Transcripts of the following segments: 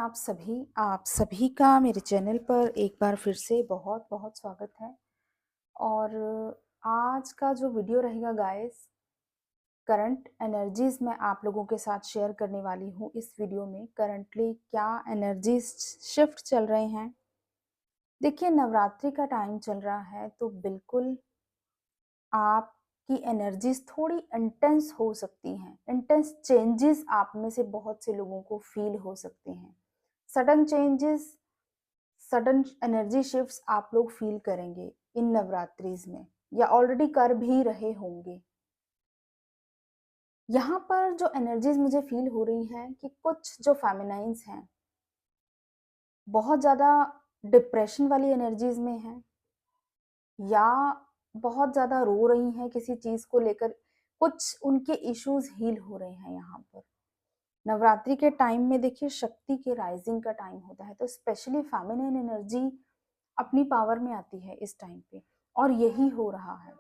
आप सभी का मेरे चैनल पर एक बार फिर से बहुत-बहुत स्वागत है। और आज का जो वीडियो रहेगा गाइस, करंट एनर्जीज़ मैं आप लोगों के साथ शेयर करने वाली हूँ इस वीडियो में। करंटली क्या एनर्जीज़ शिफ्ट चल रहे हैं। देखिए, नवरात्रि का टाइम चल रहा है तो बिल्कुल आपकी एनर्जीज़ थोड़ी इंटेंस हो सकती हैं। इंटेंस चेंजेस आप में से बहुत से लोगों को फ़ील हो सकते हैं। Sudden changes, sudden energy shifts आप लोग फ़ील करेंगे इन नवरात्रीज़ में या ऑलरेडी कर भी रहे होंगे। यहाँ पर जो एनर्जीज़ मुझे फ़ील हो रही हैं कि कुछ जो फेमिनाइन्स हैं, बहुत ज़्यादा डिप्रेशन वाली एनर्जीज़ में हैं या बहुत ज़्यादा रो रही हैं किसी चीज़ को लेकर। कुछ उनके इश्यूज़ हील हो रहे हैं यहाँ पर। नवरात्रि के टाइम में देखिए, शक्ति के राइज़िंग का टाइम होता है, तो स्पेशली फेमिनिन एनर्जी अपनी पावर में आती है इस टाइम पे, और यही हो रहा है।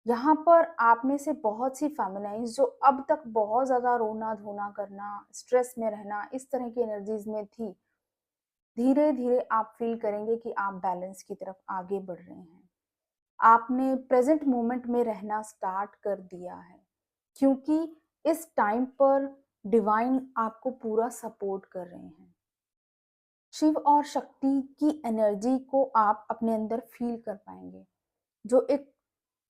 यहाँ पर आप में से बहुत सी फेमिनाइन्स जो अब तक बहुत ज़्यादा रोना-धोना करना, स्ट्रेस में रहना, इस तरह की एनर्जीज़ में थी, धीरे-धीरे आप फ़ील करेंगे कि आप बैलेंस की तरफ आगे बढ़ रहे हैं। आपने प्रेज़ेंट मोमेंट में रहना स्टार्ट कर दिया है, क्योंकि इस टाइम पर डिवाइन आपको पूरा सपोर्ट कर रहे हैं। शिव और शक्ति की एनर्जी को आप अपने अंदर फ़ील कर पाएँगे। जो एक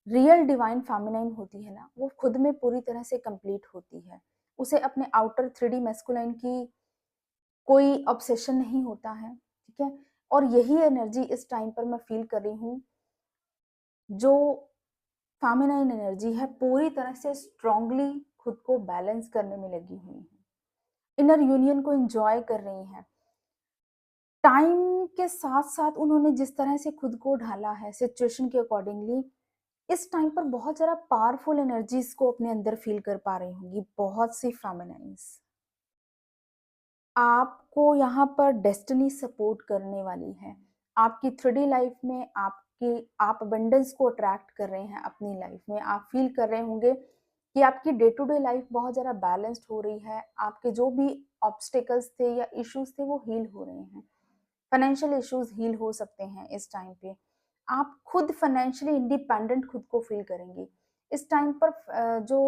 रियल डिवाइन फेमिनाइन होती है ना, वो खुद में पूरी तरह से कंप्लीट होती है। उसे अपने आउटर 3D मैस्कुलाइन की कोई ऑब्सेशन नहीं होता है, ठीक है? और यही एनर्जी इस टाइम पर मैं फ़ील कर रही हूँ, जो फेमिनाइन एनर्जी है पूरी तरह से स्ट्रांगली खुद को बैलेंस करने में लगी हुई है। इनर यूनियन को एन्जॉय कर रही हैं। टाइम के साथ-साथ उन्होंने जिस तरह से खुद को ढाला है सिचुएशन के अकॉर्डिंगली, इस टाइम पर बहुत ज़्यादा पावरफुल एनर्जीज़ को अपने अंदर फ़ील कर पा रही होंगी बहुत सी फेमिनाइन्स। आपको यहाँ पर डेस्टिनी सपोर्ट करने वाली है। आपकी 3D लाइफ़ में आप अबंडेंस को अट्रैक्ट कर रहे हैं अपनी लाइफ़ में। आप फ़ील कर रहे होंगे कि आपकी डे टू डे लाइफ़ बहुत ज़्यादा बैलेंस्ड हो रही है। आपके जो भी ऑब्स्टेकल्स थे या इश्यूज़ थे वो हील हो रहे हैं। फाइनेंशियल इश्यूज़ हील हो सकते हैं इस टाइम पे। आप खुद फाइनेंशियली इंडिपेंडेंट खुद को फ़ील करेंगे। इस टाइम पर जो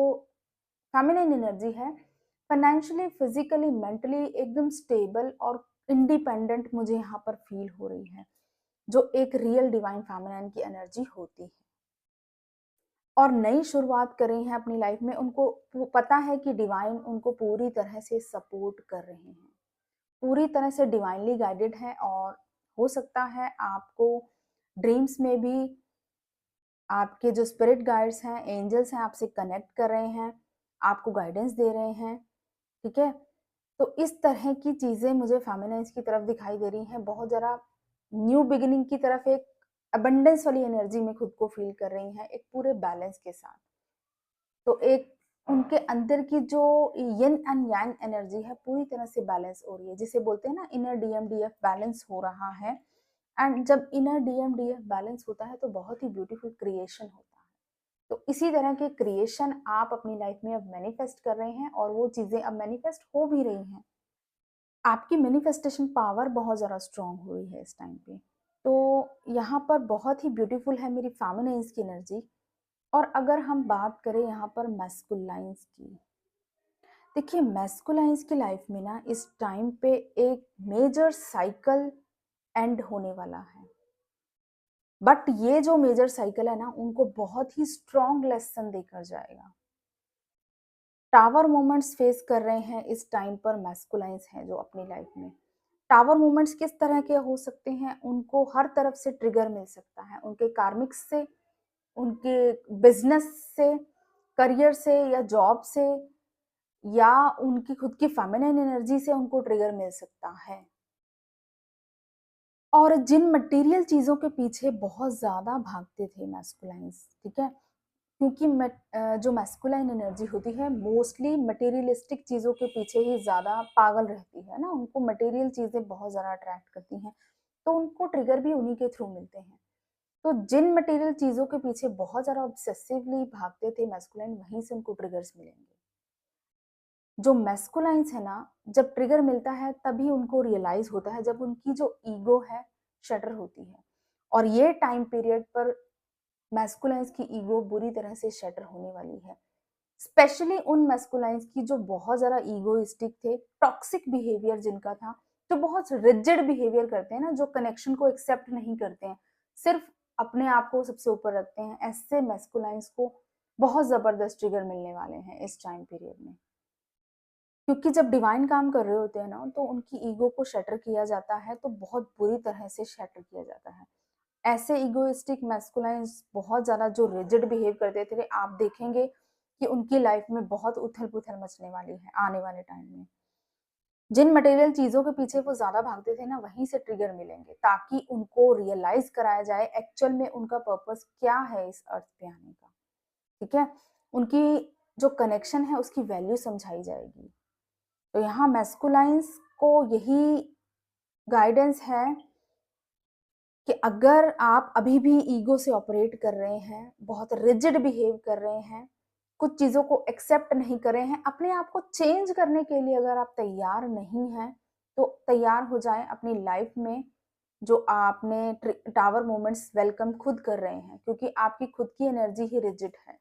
फेमिनिन एनर्जी है, फाइनेंशियली, फिज़िकली, मेंटली एकदम स्टेबल और इंडिपेंडेंट मुझे यहाँ पर फ़ील हो रही है, जो एक रियल डिवाइन फेमिनिन की एनर्जी होती है। और नई शुरुआत कर रही हैं अपनी लाइफ़ में, उनको पता है कि डिवाइन उनको पूरी तरह से सपोर्ट कर रहे हैं। पूरी तरह से डिवाइनली गाइडेड है, और हो सकता है आपको ड्रीम्स में भी आपके जो स्पिरिट गाइड्स हैं, एंजल्स हैं, आपसे कनेक्ट कर रहे हैं, आपको गाइडेंस दे रहे हैं, ठीक है? तो इस तरह की चीज़ें मुझे फेमिनाइन्स की तरफ दिखाई दे रही हैं, बहुत ज़रा न्यू बिगिनिंग की तरफ, एक अबंडेंस वाली एनर्जी में खुद को फ़ील कर रही हैं, एक पूरे बैलेंस के साथ। तो एक उनके अंदर की जो यिन एंड यांग एनर्जी है पूरी तरह से बैलेंस हो रही है, जिसे बोलते हैं ना इनर डीएमडीएफ बैलेंस हो रहा है। एंड जब इनर डीएमडीएफ बैलेंस होता है तो बहुत ही ब्यूटीफुल क्रिएशन होता है। तो इसी तरह के क्रिएशन आप अपनी लाइफ में अब मैनिफेस्ट कर रहे हैं, और वो चीज़ें अब मैनिफेस्ट हो भी रही हैं। आपकी मैनिफेस्टेशन पावर बहुत ज़्यादा स्ट्रॉन्ग हो रही है इस टाइम पे। तो यहाँ पर बहुत ही ब्यूटीफुल है मेरी फेमिनिन्स की एनर्जी। और अगर हम बात करें यहाँ पर मैस्कुलाइन्स की, देखिए मैस्कुलाइन्स की लाइफ में ना इस टाइम पे एक मेजर साइकिल एंड होने वाला है। बट ये जो मेजर साइकिल है ना, उनको बहुत ही स्ट्रॉन्ग लेसन देकर जाएगा। टावर मोमेंट्स फेस कर रहे हैं इस टाइम पर मैस्कुलाइन्स हैं जो अपनी लाइफ में। टावर मोमेंट्स किस तरह के हो सकते हैं, उनको हर तरफ से ट्रिगर मिल सकता है, उनके कार्मिक्स से, उनके बिजनेस से, करियर से या जॉब से, या उनकी खुद की फेमिनिन एनर्जी से उनको ट्रिगर मिल सकता है। और जिन मटेरियल चीज़ों के पीछे बहुत ज़्यादा भागते थे मैस्कुलाइन्स, ठीक है? क्योंकि जो मैस्कुलाइन एनर्जी होती है मोस्टली मटेरियलिस्टिक चीज़ों के पीछे ही ज़्यादा पागल रहती है ना, उनको मटेरियल चीज़ें बहुत ज़्यादा अट्रैक्ट करती हैं, तो उनको ट्रिगर भी उन्हीं के थ्रू मिलते हैं। तो जिन मटेरियल चीज़ों के पीछे बहुत ज़्यादा ऑब्सेसिवली भागते थे मैस्कुलाइन, वहीं से उनको ट्रिगर्स मिलेंगे। जो मैस्कुलाइन्स है ना, जब ट्रिगर मिलता है तभी उनको रियलाइज होता है, जब उनकी जो ईगो है शटर होती है। और ये टाइम पीरियड पर मैस्कुलाइन्स की ईगो बुरी तरह से शटर होने वाली है। स्पेशली उन मैस्कुलाइन्स की जो बहुत ज़्यादा ईगोइस्टिक थे, टॉक्सिक बिहेवियर जिनका था, जो बहुत रिजिड बिहेवियर करते हैं ना, जो कनेक्शन को एक्सेप्ट नहीं करते हैं, सिर्फ अपने आप को सबसे ऊपर रखते हैं, ऐसे मैस्कुलाइन्स को बहुत ज़बरदस्त ट्रिगर मिलने वाले हैं इस टाइम पीरियड में। क्योंकि जब डिवाइन काम कर रहे होते हैं ना, तो उनकी ईगो को शटर किया जाता है, तो बहुत बुरी तरह से शटर किया जाता है। ऐसे इगोइस्टिक मैस्कुलाइन्स बहुत ज़्यादा जो रिजिड बिहेव करते थे, आप देखेंगे कि उनकी लाइफ में बहुत उथल-पुथल मचने वाली है आने वाले टाइम में। जिन मटेरियल चीज़ों के पीछे वो ज़्यादा भागते थे ना, वहीं से ट्रिगर मिलेंगे, ताकि उनको रियलाइज़ कराया जाए एक्चुअल में उनका पर्पस क्या है इस अर्थ पे आने का, ठीक है? उनकी जो कनेक्शन है उसकी वैल्यू समझाई जाएगी। तो यहाँ मैस्कुलाइन्स को यही गाइडेंस है कि अगर आप अभी भी ईगो से ऑपरेट कर रहे हैं, बहुत रिजिड बिहेव कर रहे हैं, कुछ चीज़ों को एक्सेप्ट नहीं कर रहे हैं, अपने आप को चेंज करने के लिए अगर आप तैयार नहीं हैं, तो तैयार हो जाएँ अपनी लाइफ में जो आपने टावर मोमेंट्स वेलकम खुद कर रहे हैं, क्योंकि आपकी खुद की एनर्जी ही रिजिड है।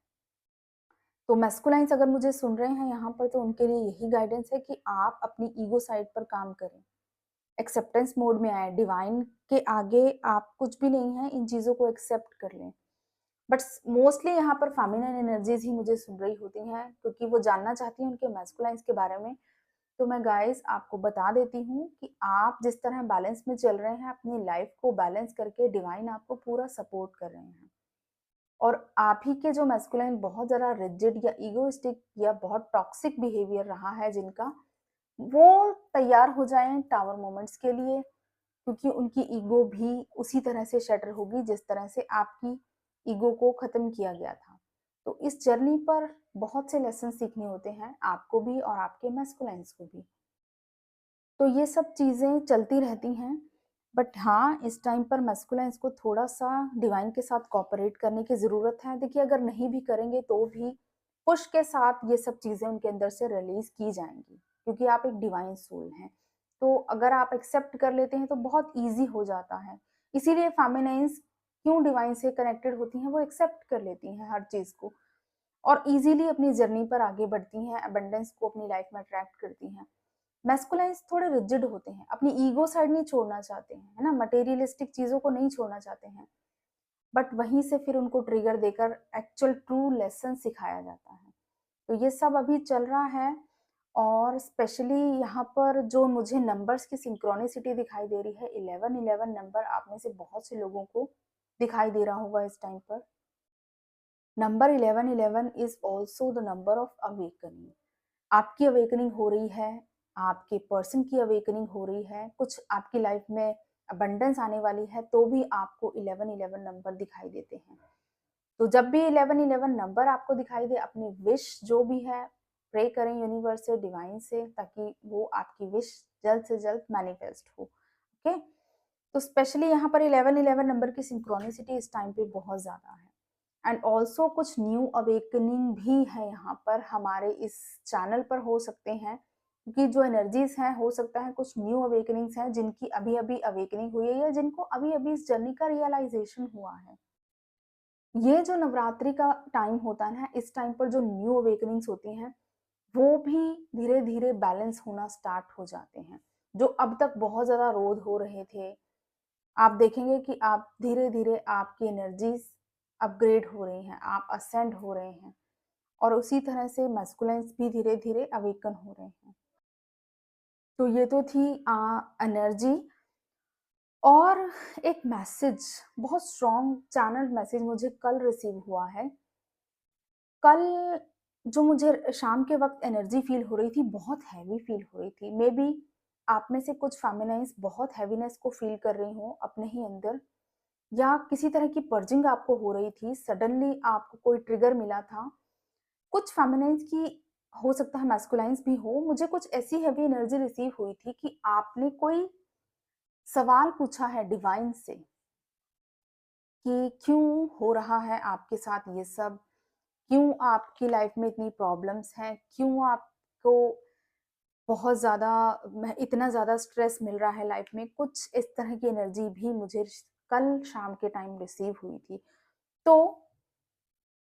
तो मैस्कुलाइन्स अगर मुझे सुन रहे हैं यहाँ पर, तो उनके लिए यही गाइडेंस है कि आप अपनी ईगो साइड पर काम करें। एक्सेप्टेंस मोड में आए, डिवाइन के आगे आप कुछ भी नहीं है, इन चीज़ों को एक्सेप्ट कर लें। बट मोस्टली यहाँ पर फेमिनिन एनर्जीज ही मुझे सुन रही होती हैं, क्योंकि वो जानना चाहती हैं उनके मैस्कुलाइन्स के बारे में। तो मैं गाइस आपको बता देती हूँ कि आप जिस तरह बैलेंस में चल रहे हैं, अपनी लाइफ को बैलेंस करके डिवाइन आपको पूरा सपोर्ट कर रहे हैं। और आप ही के जो मैस्कुलाइन बहुत ज़्यादा रिजिड या ईगोइस्टिक या बहुत टॉक्सिक बिहेवियर रहा है जिनका, वो तैयार हो जाएँ टावर मोमेंट्स के लिए, क्योंकि उनकी ईगो भी उसी तरह से शटर होगी जिस तरह से आपकी ईगो को खत्म किया गया था। तो इस जर्नी पर बहुत से लेसन सीखने होते हैं, आपको भी और आपके मैस्कुलाइन्स को भी। तो ये सब चीज़ें चलती रहती हैं, बट हाँ, इस टाइम पर मैस्कुलाइन्स को थोड़ा-सा डिवाइन के साथ कोऑपरेट करने की ज़रूरत है। देखिए, अगर नहीं भी करेंगे तो भी पुश के साथ ये सब चीज़ें उनके अंदर से रिलीज़ की जाएँगी, क्योंकि आप एक डिवाइन सोल हैं। तो अगर आप एक्सेप्ट कर लेते हैं तो बहुत ईज़ी हो जाता है। इसीलिए फेमिनाइन्स क्यों डिवाइन से कनेक्टेड होती हैं, वो एक्सेप्ट कर लेती हैं हर चीज़ को और ईज़िली अपनी जर्नी पर आगे बढ़ती हैं, अबंडेंस को अपनी लाइफ में अट्रैक्ट करती हैं। मैस्कुलाइन्स थोड़े रिजिड होते हैं, अपनी ईगो साइड नहीं छोड़ना चाहते हैं, है ना? मटेरियलिस्टिक चीज़ों को नहीं छोड़ना चाहते हैं, बट वहीं से फिर उनको ट्रिगर देकर एक्चुअल ट्रू लेसन सिखाया जाता है। तो ये सब अभी चल रहा है और स्पेशली यहाँ पर जो मुझे नंबर्स की सिंक्रोनिसिटी दिखाई दे रही है, 11-11 नंबर आप में से बहुत से लोगों को दिखाई दे रहा होगा इस टाइम पर। Number 11-11 is also the number of awakening. आपकी अवेकनिंग हो रही है, आपके पर्सन की अवेकनिंग हो रही है, कुछ आपकी लाइफ में अबंडेंस आने वाली है, तो भी आपको 11-11 नंबर दिखाई देते हैं। तो जब भी 11-11 नंबर आपको दिखाई दे, अपनी विश जो भी है, प्रे करें यूनिवर्स से, डिवाइन से, ताकि वो आपकी विश जल्द से जल्द मैनिफेस्ट हो। ओके? तो स्पेशली यहाँ पर 11-11 नंबर की सिंक्रोनिसिटी इस टाइम पे बहुत ज़्यादा है। एंड ऑल्सो कुछ न्यू अवेकनिंग भी है यहाँ पर हमारे इस चैनल पर हो सकते हैं, क्योंकि जो एनर्जीज हैं, हो सकता है कुछ न्यू अवेकनिंग्स हैं जिनकी अभी अभी अवेकनिंग हुई है या जिनको अभी अभी इस जर्नी का रियलाइजेशन हुआ है। ये जो नवरात्रि का टाइम होता है ना, इस टाइम पर जो न्यू अवेकनिंग्स होती हैं, वो भी धीरे धीरे बैलेंस होना स्टार्ट हो जाते हैं। जो अब तक बहुत ज्यादा रोध हो रहे थे, आप देखेंगे कि आप धीरे धीरे आपकी एनर्जीज अपग्रेड हो रही हैं, आप असेंड हो रहे हैं और उसी तरह से मैस्कुलाइन्स भी धीरे धीरे अवेकन हो रहे हैं। तो ये तो थी एनर्जी। और एक मैसेज, बहुत स्ट्रॉन्ग चैनल मैसेज मुझे कल रिसीव हुआ है। कल जो मुझे शाम के वक्त एनर्जी फील हो रही थी, बहुत हैवी फील हो रही थी। मे बी आप में से कुछ फेमिनाइन्स बहुत हैवीनेस को फील कर रही हो अपने ही अंदर, या किसी तरह की पर्जिंग आपको हो रही थी, सडनली आपको कोई ट्रिगर मिला था। कुछ फेमिनाइन्स की हो सकता है मैस्कुलाइन्स भी हो, मुझे कुछ ऐसी हैवी एनर्जी रिसीव हुई थी कि आपने कोई सवाल पूछा है डिवाइन से कि क्यों हो रहा है आपके साथ ये सब? क्यों आपकी लाइफ में इतनी प्रॉब्लम्स हैं? क्यों आपको बहुत ज़्यादा मैं इतना ज़्यादा स्ट्रेस मिल रहा है लाइफ में, कुछ इस तरह की एनर्जी भी मुझे कल शाम के टाइम रिसीव हुई थी। तो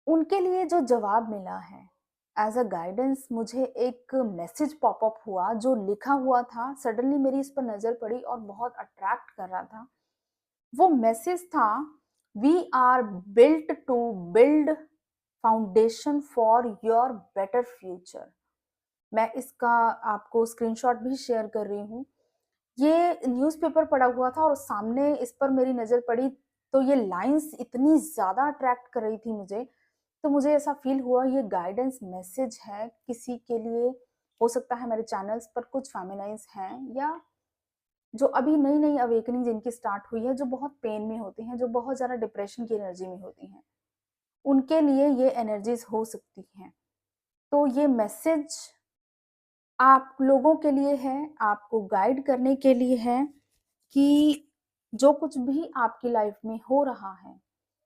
उनके लिए जो जवाब मिला है, एज़ अ गाइडेंस मुझे एक मैसेज पॉपअप हुआ जो लिखा हुआ था, सडनली मेरी इस पर नज़र पड़ी और बहुत अट्रैक्ट कर रहा था। वो मैसेज था, we are built to build foundation for your better future. मैं इसका आपको स्क्रीनशॉट भी शेयर कर रही हूँ। ये न्यूज़पेपर पड़ा हुआ था और सामने इस पर मेरी नज़र पड़ी, तो ये लाइन्स इतनी ज़्यादा अट्रैक्ट कर रही थी मुझे, तो मुझे ऐसा फ़ील हुआ ये गाइडेंस मैसेज है किसी के लिए। हो सकता है मेरे चैनल्स पर कुछ फेमिनाइन्स हैं या जो अभी नई-नई अवेकनिंग जिनकी स्टार्ट हुई है, जो बहुत पेन में होती हैं, जो बहुत ज़्यादा डिप्रेशन की एनर्जी में होती हैं, उनके लिए ये एनर्जीज़ हो सकती हैं। तो ये मैसेज आप लोगों के लिए है, आपको गाइड करने के लिए है कि जो कुछ भी आपकी लाइफ में हो रहा है,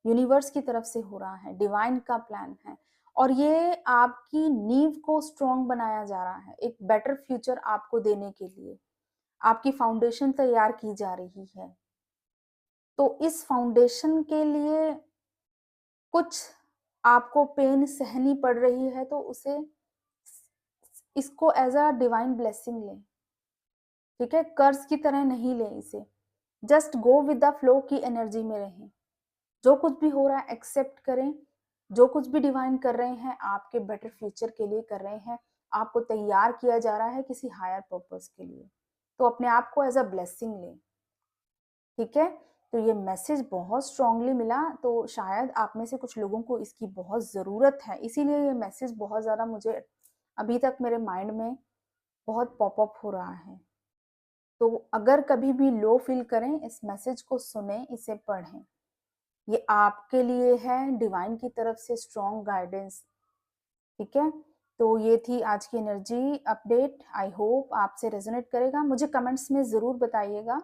यूनिवर्स की तरफ से हो रहा है, डिवाइन का प्लान है और ये आपकी नींव को स्ट्रॉन्ग बनाया जा रहा है, एक बेटर फ्यूचर आपको देने के लिए। आपकी फाउंडेशन तैयार की जा रही है। तो इस फाउंडेशन के लिए कुछ आपको पेन सहनी पड़ रही है तो उसे इसको एज़ अ डिवाइन ब्लेसिंग लें, ठीक है? कर्ज़ की तरह नहीं लें इसे। Just go with the flow की एनर्जी में रहें। जो कुछ भी हो रहा है एक्सेप्ट करें, जो कुछ भी डिवाइन कर रहे हैं आपके बेटर फ्यूचर के लिए कर रहे हैं, आपको तैयार किया जा रहा है किसी हायर पर्पज़ के लिए। तो अपने आप को एज़ अ ब्लेसिंग लें, ठीक है? तो ये मैसेज बहुत स्ट्रॉन्गली मिला, तो शायद आप में से कुछ लोगों को इसकी बहुत ज़रूरत है, इसीलिए ये मैसेज बहुत ज़्यादा मुझे अभी तक मेरे माइंड में बहुत पॉपअप हो रहा है। तो अगर कभी भी लो फ़ील करें, इस मैसेज को सुनें, इसे पढ़ें। ये आपके लिए है डिवाइन की तरफ से स्ट्रॉन्ग गाइडेंस, ठीक है? तो ये थी आज की एनर्जी अपडेट। आई होप आपसे रेज़ोनेट करेगा। मुझे कमेंट्स में ज़रूर बताइएगा।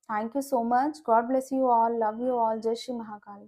Thank you so much. God bless you all, love you all. जय श्री महाकाल।